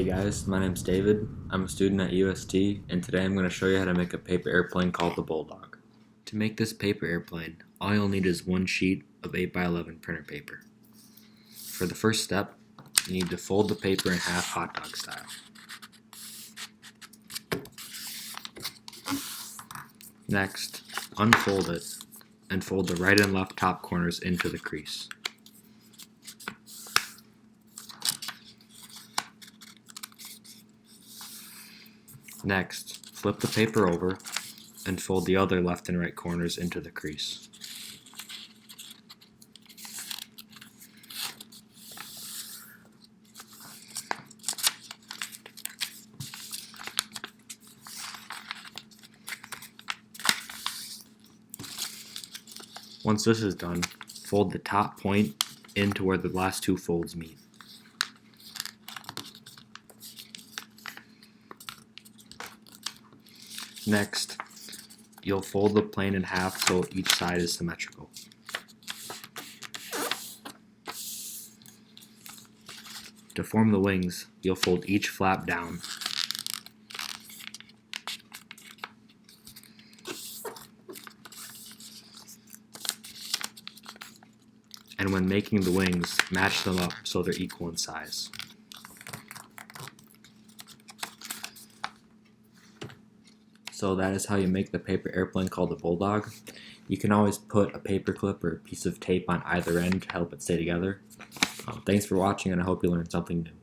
Hey guys, my name's David. I'm a student at UST, and today I'm going to show you how to make a paper airplane called the Bulldog. To make this paper airplane, all you'll need is one sheet of 8x11 printer paper. For the first step, you need to fold the paper in half hot dog style. Next, unfold it and fold the right and left top corners into the crease. Next, flip the paper over and fold the other left and right corners into the crease. Once this is done, fold the top point into where the last two folds meet. Next, you'll fold the plane in half so each side is symmetrical. To form the wings, you'll fold each flap down. And when making the wings, match them up so they're equal in size. So that is how you make the paper airplane called the Bulldog. You can always put a paper clip or a piece of tape on either end to help it stay together. Thanks for watching, and I hope you learned something new.